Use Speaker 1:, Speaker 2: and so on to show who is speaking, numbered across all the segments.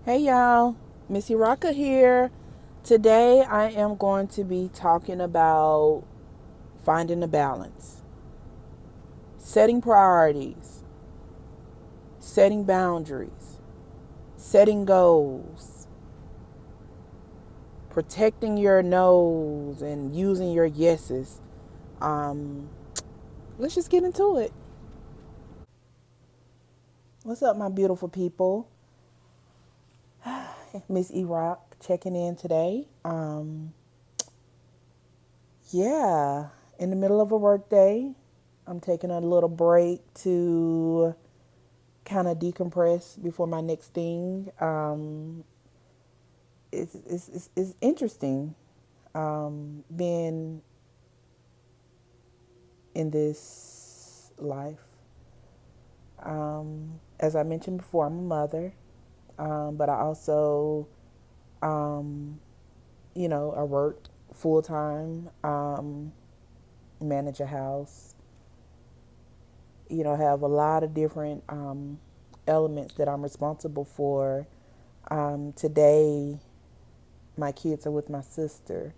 Speaker 1: Hey y'all, Missy Rocka here. Today I am going to be talking about finding a balance, setting priorities, setting boundaries, setting goals, protecting your no's and using your yeses. Um, let's just get into it. What's up, my beautiful people? Miss E Rock checking in today. Yeah, in the middle of a work day, I'm taking a little break to kind of decompress before my next thing. It's interesting being in this life. As I mentioned before, I'm a mother, but I also, um, I work full time, manage a house, have a lot of different elements that I'm responsible for. Today, my kids are with my sister.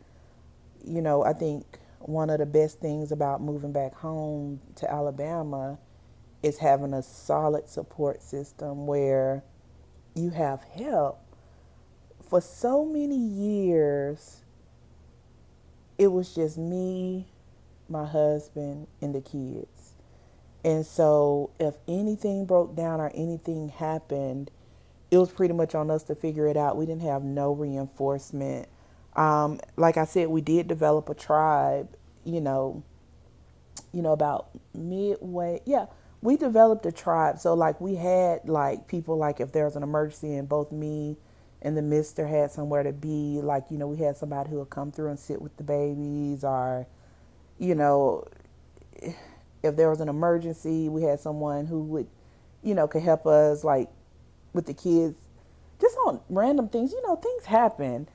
Speaker 1: I think one of the best things about moving back home to Alabama is having a solid support system where you have help. For so many years, it was just me, my husband, and the kids. And so, if anything broke down or anything happened, it was pretty much on us to figure it out. We didn't have no reinforcement. Like I said, we did develop a tribe, you know, about midway. Yeah, we developed a tribe. So like we had like people like if there was an emergency and both me and the mister had somewhere to be, like, we had somebody who would come through and sit with the babies or, you know, if there was an emergency, we had someone who would, could help us like with the kids, just on random things. Things happen,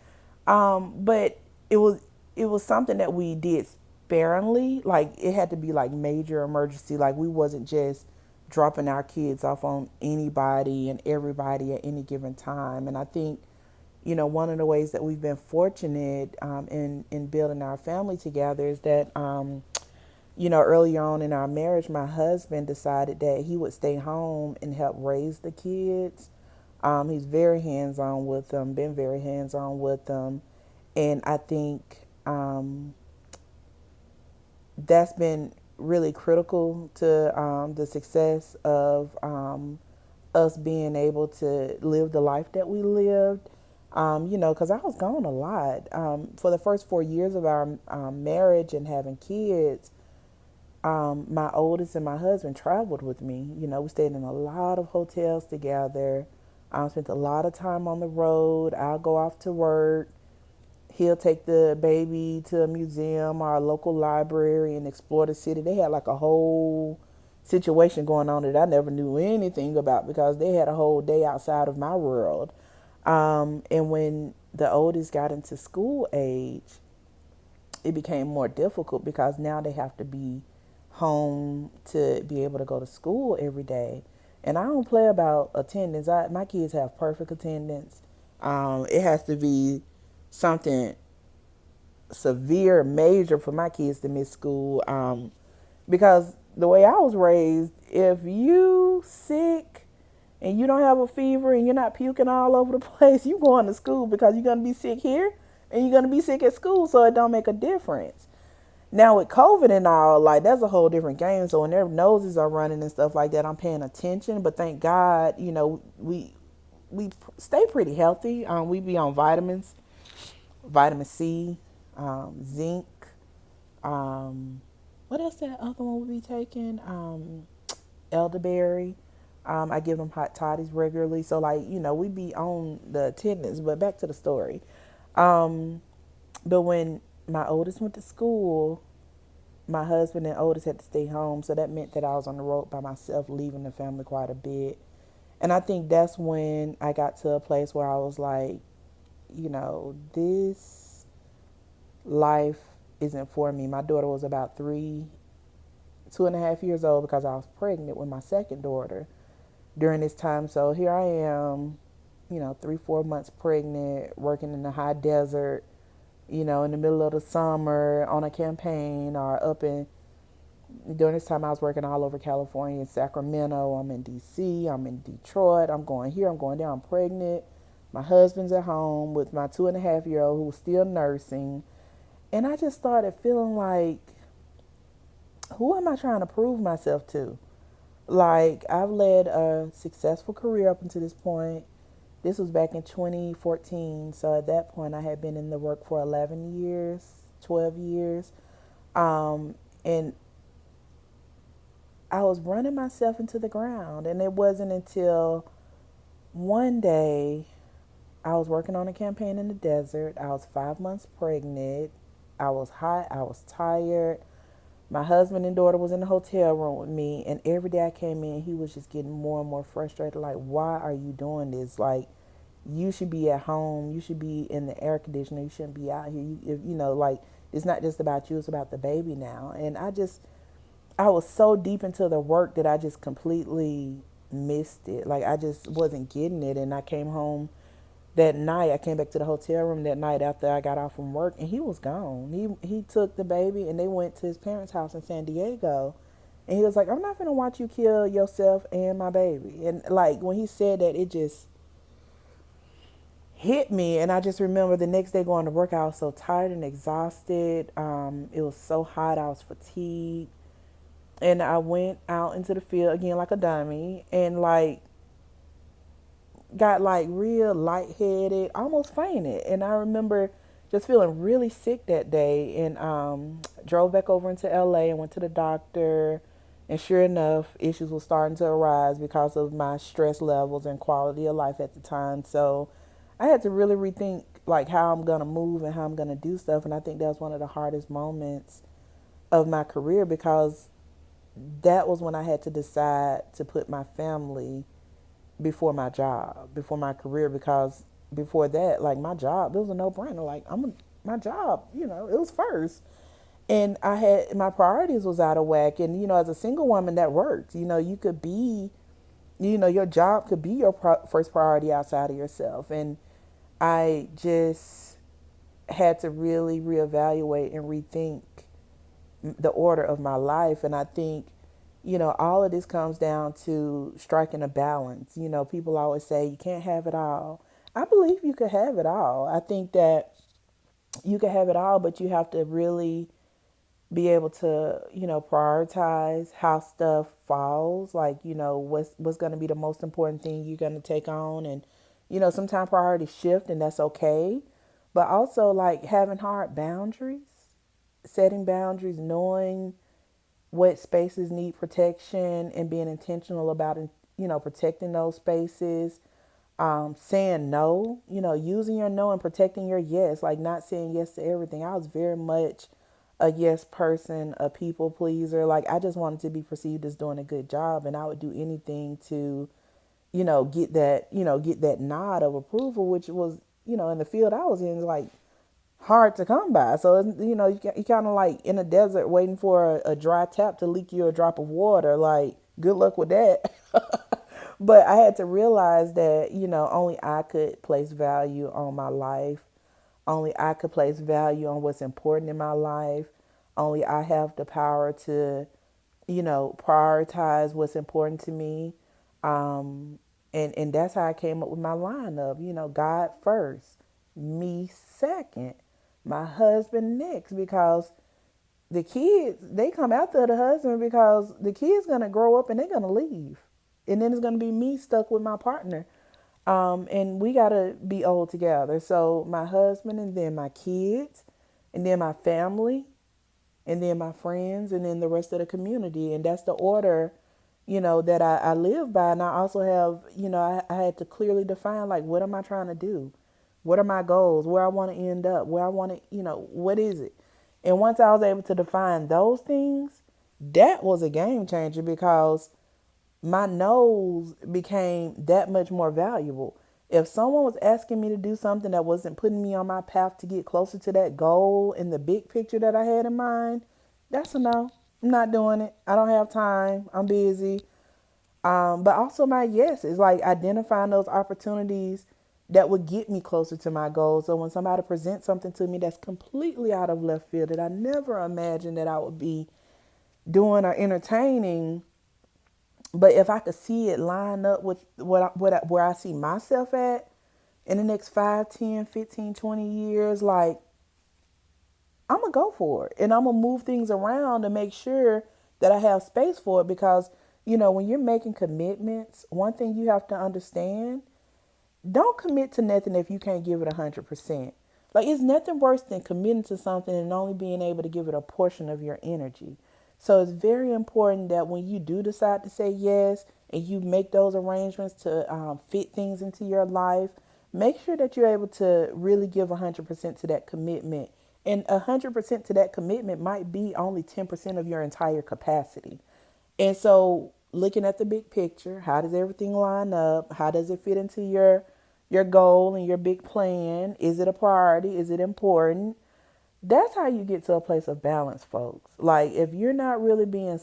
Speaker 1: but it was it was something that we did sparingly. Like it had to be like major emergency. Like we wasn't just dropping our kids off on anybody and everybody at any given time. And I think, one of the ways that we've been fortunate in building our family together is that earlier on in our marriage, my husband decided that he would stay home and help raise the kids. He's very hands on with them, been very hands on with them. And I think that's been really critical to the success of us being able to live the life that we lived. Because I was gone a lot. For the first 4 years of our marriage and having kids, my oldest and my husband traveled with me. We stayed in a lot of hotels together. Spent a lot of time on the road. I'll go off to work. He'll take the baby to a museum or a local library and explore the city. They had like a whole situation going on that I never knew anything about because they had a whole day outside of my world. And when the oldest got into school age, it became more difficult because now they have to be home to be able to go to school every day. And I don't play about attendance. My kids have perfect attendance. It has to be something severe, major for my kids to miss school. Because the way I was raised, if you sick and you don't have a fever and you're not puking all over the place, you going to school because you're gonna be sick here and you're gonna be sick at school, so it don't make a difference. Now with COVID and all, like that's a whole different game. So when their noses are running and stuff like that, I'm paying attention. But thank God, we stay pretty healthy. We be on vitamins, vitamin C, zinc. Um, what else that other one we be taking? Elderberry. I give them hot toddies regularly. So like, we be on the attendance. But back to the story. Um, but when my oldest went to school, my husband and oldest had to stay home. So that meant that I was on the road by myself, leaving the family quite a bit. And I think that's when I got to a place where I was like, this life isn't for me. My daughter was about 2.5 years old because I was pregnant with my second daughter during this time. So here I am. 3, 4 months pregnant, working in the high desert, in the middle of the summer on a campaign, or during this time I was working all over California, in Sacramento, I'm in DC, I'm in Detroit, I'm going here, I'm going there, I'm pregnant. My husband's at home with my 2.5 year old who's still nursing. And I just started feeling like, who am I trying to prove myself to? Like, I've led a successful career up until this point. This was back in 2014. So at that point, I had been in the work for 11 years, 12 years. And I was running myself into the ground. And it wasn't until one day I was working on a campaign in the desert. I was 5 months pregnant. I was hot. I was tired. My husband and daughter was in the hotel room with me, and every day I came in, he was just getting more and more frustrated. Like, why are you doing this? Like, you should be at home. You should be in the air conditioner. You shouldn't be out here. Like, it's not just about you. It's about the baby now. And I was so deep into the work that I just completely missed it. Like, I just wasn't getting it. And I came home that night. I came back to the hotel room that night after I got off from work, and he was gone. He took the baby, and they went to his parents' house in San Diego. And he was like, "I'm not gonna watch you kill yourself and my baby." And like, when he said that, it just hit me. And I just remember the next day going to work, I was so tired and exhausted. It was so hot, I was fatigued. And I went out into the field again like a dummy, and like got like real lightheaded, almost fainted. And I remember just feeling really sick that day, and drove back over into LA and went to the doctor. And sure enough, issues were starting to arise because of my stress levels and quality of life at the time. So I had to really rethink like how I'm gonna move and how I'm gonna do stuff. And I think that was one of the hardest moments of my career, because that was when I had to decide to put my family before my job, before my career, because before that, like, my job, it was a no brainer. Like, my job, it was first. And I had, my priorities was out of whack. And, as a single woman, that works. You could be, your job could be your first priority outside of yourself. And I just had to really reevaluate and rethink the order of my life. And I think, all of this comes down to striking a balance. People always say you can't have it all. I believe you could have it all. I think that you could have it all, but you have to really be able to, prioritize how stuff falls. Like, what's going to be the most important thing you're going to take on. And, sometimes priorities shift, and that's okay. But also, like, having hard boundaries, setting boundaries, knowing what spaces need protection, and being intentional about, protecting those spaces. Saying no, using your no and protecting your yes, like not saying yes to everything. I was very much a yes person, a people pleaser. Like, I just wanted to be perceived as doing a good job, and I would do anything to, get that nod of approval, which was, in the field I was in, like, hard to come by. So you kind of like in a desert waiting for a dry tap to leak you a drop of water. Like, good luck with that. But I had to realize that, only I could place value on my life. Only I could place value on what's important in my life. Only I have the power to, prioritize what's important to me. Um, and that's how I came up with my lineup. God first, me second, my husband next, because the kids, they come after the husband, because the kids gonna grow up and they're gonna leave, and then it's gonna be me stuck with my partner. And we gotta be old together. So my husband, and then my kids, and then my family, and then my friends, and then the rest of the community. And that's the order, that I live by. And I also have, I had to clearly define, like, what am I trying to do? What are my goals? Where I want to end up? Where I want to, what is it? And once I was able to define those things, that was a game changer, because my no's became that much more valuable. If someone was asking me to do something that wasn't putting me on my path to get closer to that goal in the big picture that I had in mind, that's a no. I'm not doing it. I don't have time. I'm busy. But also my yes is like identifying those opportunities that would get me closer to my goals. So when somebody presents something to me that's completely out of left field that I never imagined that I would be doing or entertaining, but if I could see it line up with where I see myself at in the next 5, 10, 15, 20 years, like, I'm going to go for it. And I'm going to move things around to make sure that I have space for it. Because, when you're making commitments, one thing you have to understand, don't commit to nothing if you can't give it 100%. Like, it's nothing worse than committing to something and only being able to give it a portion of your energy. So it's very important that when you do decide to say yes and you make those arrangements to fit things into your life, make sure that you're able to really give 100% to that commitment. And 100% to that commitment might be only 10% of your entire capacity. And so, looking at the big picture, how does everything line up? How does it fit into your goal and your big plan? Is it a priority? Is it important? That's how you get to a place of balance, folks. Like, if you're not really being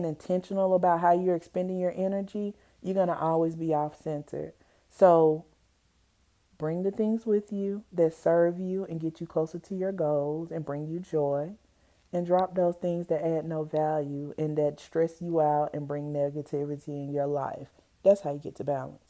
Speaker 1: intentional about how you're expending your energy, you're going to always be off center. So, bring the things with you that serve you and get you closer to your goals and bring you joy, and drop those things that add no value and that stress you out and bring negativity in your life. That's how you get to balance.